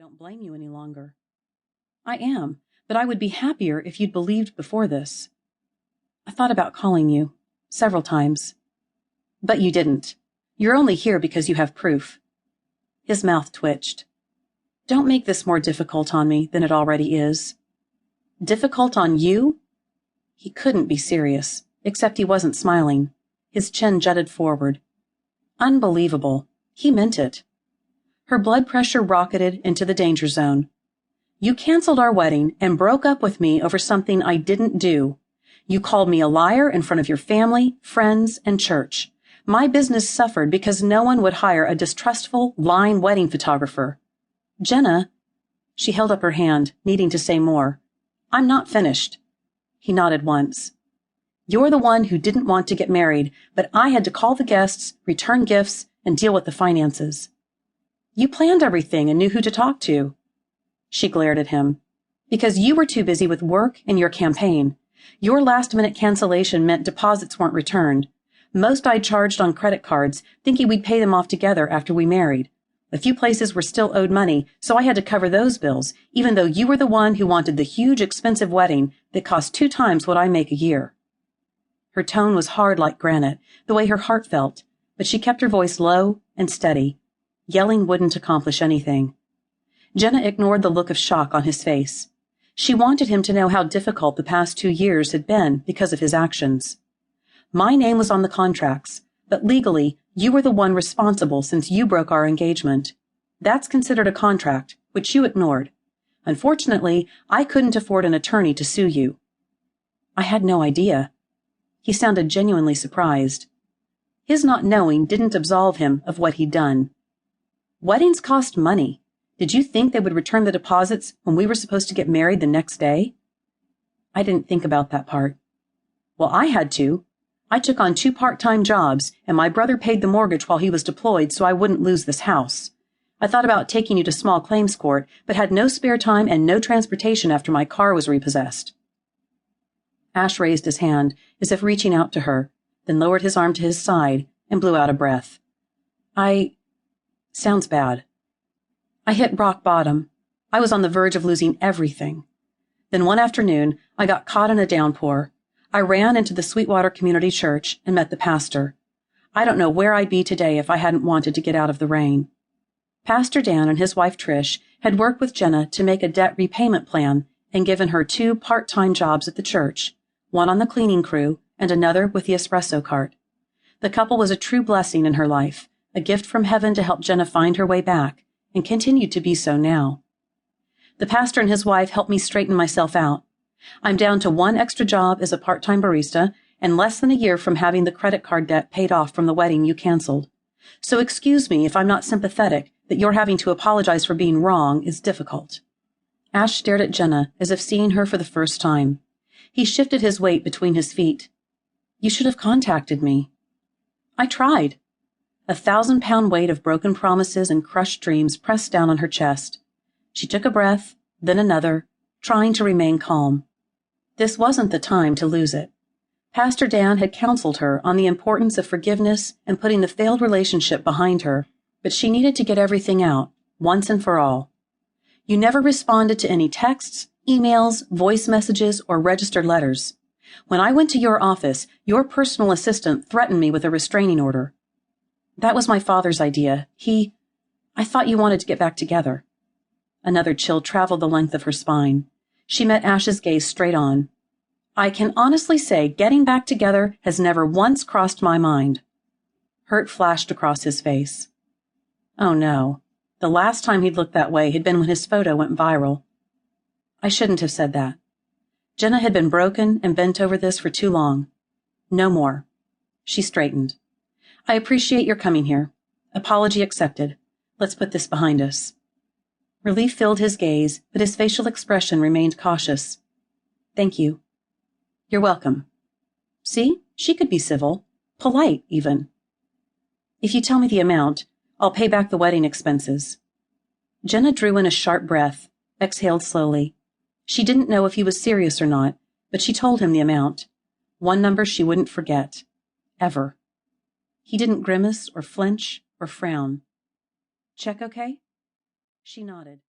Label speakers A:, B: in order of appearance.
A: don't blame you any longer. I am, but I would be happier if you'd believed before this. I thought about calling you, several times. But you didn't. You're only here because you have proof. His mouth twitched. Don't make this more difficult on me than it already is. Difficult on you? He couldn't be serious, except he wasn't smiling. His chin jutted forward. Unbelievable. He meant it. Her blood pressure rocketed into the danger zone. You canceled our wedding and broke up with me over something I didn't do. You called me a liar in front of your family, friends, and church. My business suffered because no one would hire a distrustful, lying wedding photographer. Jenna, she held up her hand, needing to say more. I'm not finished. He nodded once. You're the one who didn't want to get married, but I had to call the guests, return gifts, and deal with the finances. You planned everything and knew who to talk to. She glared at him. Because you were too busy with work and your campaign. Your last-minute cancellation meant deposits weren't returned. Most I'd charged on credit cards, thinking we'd pay them off together after we married. A few places were still owed money, so I had to cover those bills, even though you were the one who wanted the huge, expensive wedding that cost 2 times what I make a year. Her tone was hard like granite, the way her heart felt, but she kept her voice low and steady. Yelling wouldn't accomplish anything. Jenna ignored the look of shock on his face. She wanted him to know how difficult the past 2 years had been because of his actions. My name was on the contracts, but legally, you were the one responsible since you broke our engagement. That's considered a contract, which you ignored. Unfortunately, I couldn't afford an attorney to sue you. I had no idea. He sounded genuinely surprised. His not knowing didn't absolve him of what he'd done. Weddings cost money. Did you think they would return the deposits when we were supposed to get married the next day? I didn't think about that part. Well, I had to. I took on 2 part-time jobs, and my brother paid the mortgage while he was deployed so I wouldn't lose this house. I thought about taking you to small claims court, but had no spare time and no transportation after my car was repossessed. Ash raised his hand, as if reaching out to her, then lowered his arm to his side and blew out a breath. Sounds bad. I hit rock bottom. I was on the verge of losing everything. Then one afternoon, I got caught in a downpour. I ran into the Sweetwater Community Church and met the pastor. I don't know where I'd be today if I hadn't wanted to get out of the rain. Pastor Dan and his wife Trish had worked with Jenna to make a debt repayment plan and given her 2 part-time jobs at the church, one on the cleaning crew and another with the espresso cart. The couple was a true blessing in her life, a gift from heaven to help Jenna find her way back, and continued to be so now. The pastor and his wife helped me straighten myself out. I'm down to 1 extra job as a part-time barista and less than a year from having the credit card debt paid off from the wedding you canceled. So excuse me if I'm not sympathetic that your having to apologize for being wrong is difficult. Ash stared at Jenna as if seeing her for the first time. He shifted his weight between his feet. You should have contacted me. I tried. A 1,000-pound weight of broken promises and crushed dreams pressed down on her chest. She took a breath, then another, trying to remain calm. This wasn't the time to lose it. Pastor Dan had counseled her on the importance of forgiveness and putting the failed relationship behind her, but she needed to get everything out, once and for all. You never responded to any texts, emails, voice messages, or registered letters. When I went to your office, your personal assistant threatened me with a restraining order. That was my father's idea. I thought you wanted to get back together. Another chill traveled the length of her spine. She met Ash's gaze straight on. I can honestly say getting back together has never once crossed my mind. Hurt flashed across his face. Oh no. The last time he'd looked that way had been when his photo went viral. I shouldn't have said that. Jenna had been broken and bent over this for too long. No more. She straightened. I appreciate your coming here. Apology accepted. Let's put this behind us. Relief filled his gaze, but his facial expression remained cautious. Thank you. You're welcome. See, she could be civil, polite even. If you tell me the amount, I'll pay back the wedding expenses. Jenna drew in a sharp breath, exhaled slowly. She didn't know if he was serious or not, but she told him the amount. One number she wouldn't forget. Ever. He didn't grimace or flinch or frown. Check okay? She nodded.